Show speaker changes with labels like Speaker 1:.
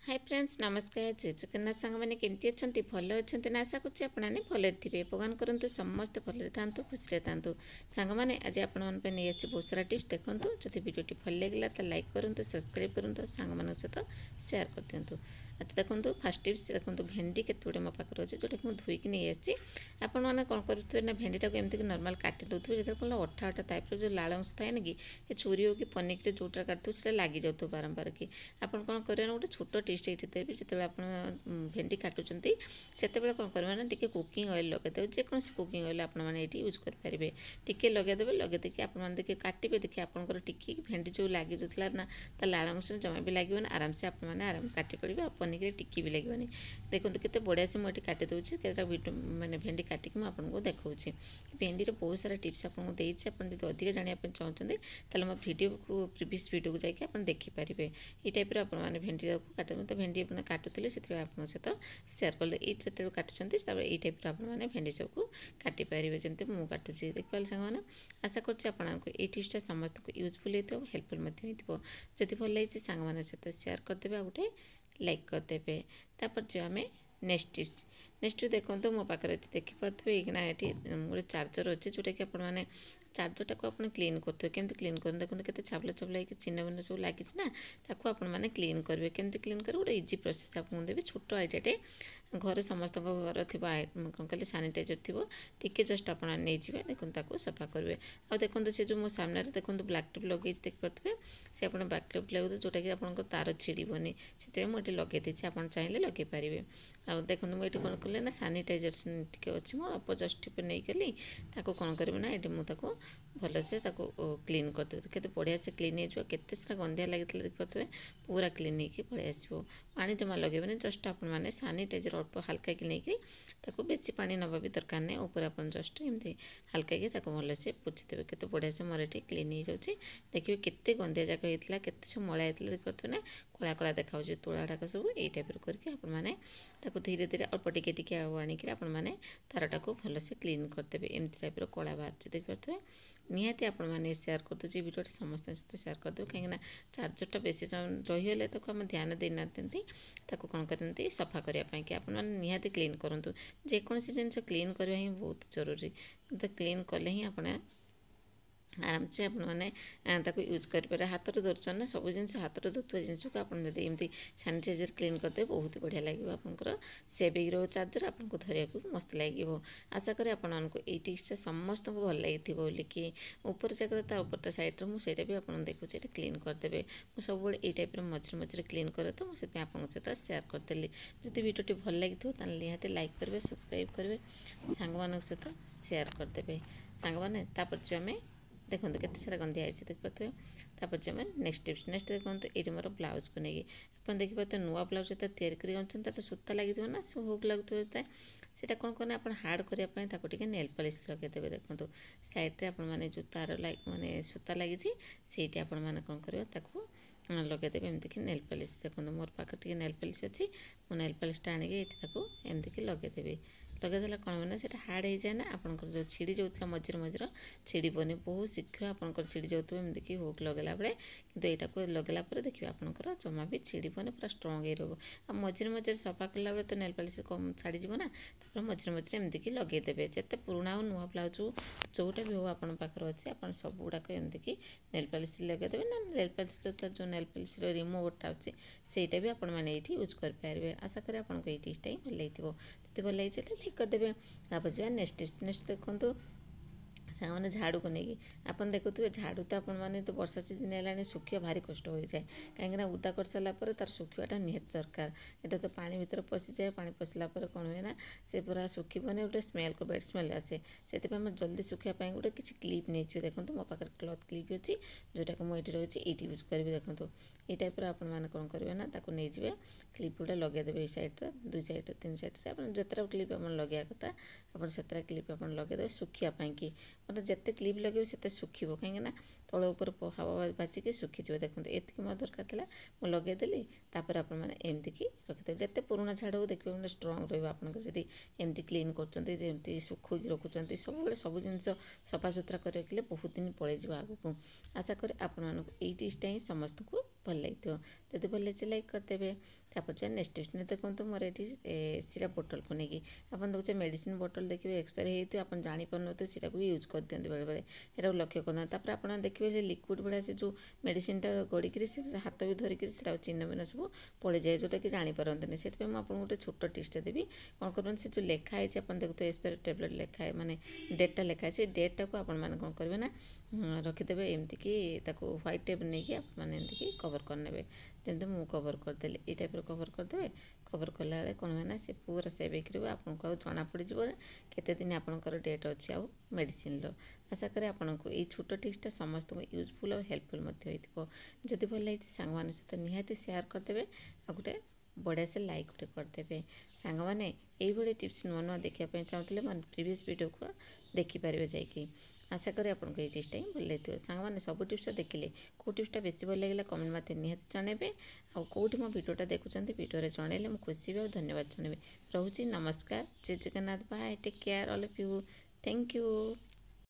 Speaker 1: Hi friends नमस्कार जय जगन्नाथ सांग मैंने केमती अच्छा भल अच्छा ना आशा करें आपने भल थे भगवान करते समस्ते भल था खुशी था सांग मैंने आज आपंप नहीं आसी बहुत सारा टिप्स देखो जब भिडियो भल लगे तो लाइक करूँ सब्सक्राइब करूँ सांग मान सहित सेयार कर दिंतु। अच्छा देखो फास्ट टिप्स देखो भेंडी केत गुड़े मो पाखे अच्छे जोटा मुझे धोईक नहीं आसी आपण मैंने कौन करेंगे ना भेंडीटा को एमती नर्माल काटि दूसरे जो कौन अठा अठा टाइप जो लाल अंश थाए ना कि छुरी हो कि पनिक जोटा काटू लगी जाऊ बारंबार कि आपड़ कौन करेंगे गोटे छोट टिप्स ये देवी जो आप भेंडी काटुंट से कौन करवा ना टी कुकिंग ऑयल लगेदेवे जेकोसी कुकिंग ऑयल आपने यूज करेंगे टी लगेदेवे लगे आपने देखिए काटे देखिए आपंकर टी भेंडी जो लगी जाता ना तो लाल अंश जमा भी लगे आराम से आपने आराम काटि पड़े आ पनिक टिकी भी लगे देखो केते बढ़िया से मुझे काटि दूसरी केतटा मैंने भेंडी काटिक मुझे देखा भेंडी बहुत सारा टिप्स आपको देती आप अधिक जानापी चाहते तो मो भिडियो को प्रिवियस भिडियो को जाकि आप देखिपारे ये टाइप आपने भेंडी को काट तो भेंडी आपने काटुले से सहित सेयार कर ये काटुंट ये टाइप आपने भेंडी सबको काटि पारे जमी मुझे काटुची देखिए सांग आशा कर टिप्सटा समस्त को यूजफुल होता हेल्पफुल जदि भल लगी सांग मान सहित सेयार करदे आ गोटे लाइक करदे तापर जो आम नेक्स्ट देखो मो पाखे अच्छे देखिपे ये ये गोटे चार्जर अच्छे जोटा कि आपने चार्जरटा को आप क्लीन करते केमती क्लीन कर देखो के छापला छापला चिन्ह बिन्न सब लगी ना ताको आपने क्लीन करेंगे केमती क्लीन करेंगे गोटे इजी प्रोसेस आपको देवी छोट आइडियाटे घर समस्त घर थी कौन कहले सानिटाइजर थी टी जस्ट आप देखो सफा करेंगे आ देखो से जो मो सामने देखो ब्लैक टेप लगे देखिपे से आप ब्लैक टेप लगे जोटा कि आप तार छिड़बनी से मुझे लगे देती आप चाहिए लगे पारे आ देखो मुझे कौन कले ना सानिटाइजर टी अच्छी मुझे अल्प जस्ट नहीं गली कौन करेंगे ना ये मुझे भलसे क्लीन करदेवे केते बढ़िया से क्लीन हो केते सारा गंधिया लगी देखिए पूरा क्लीन होगी पलि आसो पानी जमा लगे जस्ट आपने सानिटाइजर अल्प हल्का कि नहीं बेसी पानी नवा भी दरकार नहीं ऊपर आप जस्ट एमती हल्का कि भलसे पोछीदेवे केते बढ़िया से मोर ये क्लीन हो जाए देखिए केते गंधिया जाक होता है केते सब मळा होता देखिए ना कला कला देखा तोड़ाक सब ये टाइप करके आपने धीरे धीरे अल्प टिके टिके आणिक आपने तारटा को भलसे क्लीन करदेवे एमती टाइप कला बाहर देखिए निहाती आपने सेयार कर दूसरी भिडियो समस्त सहित सेयार करदेवे कहीं चार्जरटा बेसी समय रहीगले आम ध्यान देना कौन करते सफा करने कि आप निहाती क्लीन करूँ जेकोसी जिन क्लीन करवा ही बहुत जरूरी तो क्लीन कले ही आपने आराम से आपने यूज करेंगे हाथ तो धरचन ना सब जिन हाथ तो धुआ जिन को आपमती सानिटाइजर क्लीन करदे बहुत बढ़िया लगे आपंकर सेविंग रो चार्जर आपको धरिया मस्त लगे आशा करें आपको ये टिप्सटा समस्त को भल लगी बोलिकी ऊपर जगह ऊपरटा सैड्रे मुझे भी आप देखुचे ये क्लीन करदे मुझे सब ये टाइप मझे मझे क्लीन करे तो मुझे आपको सहित सेयार करदेली जब भिडियोटी भल लगी तो निहाती लाइक करेंगे सब्सक्राइब करेंगे सांग मान सहित सेयार करदे सांग मैंने जो आम देखो केते सारा गंधिया है देखिए तापर जो नेक्स्ट टिप्स नेक्स्ट देखो ये मोर ब्लाउज को लेकिन आप देखिए नुआ ब्लाउज जो तैयारी कर सूता लगे ना सब हुक लगता है सीटा कौन करना आप हार्ड करने नेल पॉलिश लगेदेवे देखो साइड्रे आपने जो तार माने सूता लगी सीटी आप कौन कर लगेदेवे एमती नेल पॉलिश देखो मोर पाखे नेल पॉलिश अच्छी मो नेल पॉलिशटा आनिकी एमती लगेदेवी लगेदेला कौन मैंने से हार्ड हो जाए ना आपंकर जो छिड़ी जाऊला मझे मझे छिड़बनी बहुत शीघ्र आपंकर छिड़ी जाऊे एमती हुक लगेला बेले कि यहाँ को लगेला देखिए आपंकर जमा भी छिड़बनी पूरा स्ट्रंग ही रहा मझे मझे सफा कला बेले तो नेल पॉलिश कम छाड़ीज ना तापर मझे मझे एमती लगेदेवे जिते पुराणा हो नुआ ब्लाउज जोटा भी हो आप अच्छे आप सब गुड़ाक एमती नेल पॉलिश लगेदेवे ना नेल पॉलिश जो नेल पॉलिश रिमूवरटा अच्छे सहीटा भी आपने यूज करेंगे आशा करें आपको ये टिप्सटा ही भल लगी जब भल लगी लाइक करदेवे तापर जो नेक्स्ट टिप्स नेक्स्ट देखो सामने झाड़ू को लेकिन आप देखुए झाड़ू तो आपने तो वर्षा सीजन है सुखा भारी कष्ट हो जाए कहीं उदा कर सारापर तार सुखाटा निहत दरकार यहाँ तो पानी भर पशि जाए पानी पशिला कौन हुए ना से पूरा सुखबनी गोटे स्मेल को बेड स्मेल आसे से जल्दी सुखापी गोटे किसी क्लिप नहीं देखो मो पाखे क्लथ क्लिप अच्छी जोटा कि मुझे रही ये यूज करी देखो ये टाइप आपने कौन करेंगे ना नहीं जाए क्लिप गुड़ा लगेदेवे सैड्रे दुई सैड्रे तीन सैड्रे आप जितना क्लिप आप लगे कथा आप क्लिप आप लगेदेवे सुखापी कि मतलब जिते क्लिप लगे से सुखो कहीं तल ऊपर हवा बाजिकी सुखीज देखो ये मो दरकार था मुझे लगेदेली तापर आपमती रखिदेवे जिते पुराणा झाड़ू देखिए स्ट्रंग रही एमती क्लीन करमती सुखोक रखुच्च सब सब जिन सफा सुतरा कर रखिले बहुत दिन पलैज आगू आशा करें आपको ये टिप्सटा ही समस्त को भल लगे जदि भल लगे लाइक करदे। तापर नेक्स्ट टिप्स देखो मोर ये सिरप बोतल को लेकिन आप देखिए मेडिसिन बोतल देखिए एक्सपायरी होती आप जापर सीटा भी यूज कर दिखाते बेले बेले यहाँ लक्ष्य करना आप देखिए लिक्विड भाया से जो मेडिसिन गड़िक हाथ भी धरिक चिन्ह मिन्ह सब पड़ जाए जोटा कि जापारती से मुझे गोटे छोट टिप्सटे देवी कौन कर से जो लिखाई आप देखते एक्सपायरी टेबलेट लिखाए माने डेटा लिखाए से डेटा को आपण मैंने कौन करेंगे ना रखिदे एमती कि ह्वाइट टेप नहीं कि मैंने एमती कवर करने जमी मुझे कवर करदेली ये टाइप कवर करदे कवर कला कौन है ना से पूरा सेव हो आपको जना पड़ केते दिन आपंकर डेट अच्छी आउ मेडिसिन आशा करें आपको ये छोट टिप्सटा समस्त को यूजफुल और हेल्पफुल जदि भल लगी सांग मान सहित निहाती शेयर करदे आ गोटे बढ़िया से लाइक गोटे करदे सांग मैंने ये टिप्स नुआ नुआ देखापी चाहते मोर प्रीवियस वीडियो को देखिपारे जाकि आशा करें आपको ये टिप्सटा ही भल लगे सांग मैंने सब टिप्सटा देखिले कौ टिप्सटा बेसी भल लगे कमेंट मत निहाती जनइबे आ कौटी मो वीडियोटा देखुं वीडियो जनइले मुझे खुशी भी और धन्यवाद जनइबे रोचे नमस्कार जय Jagannath bye take care all of you thank you.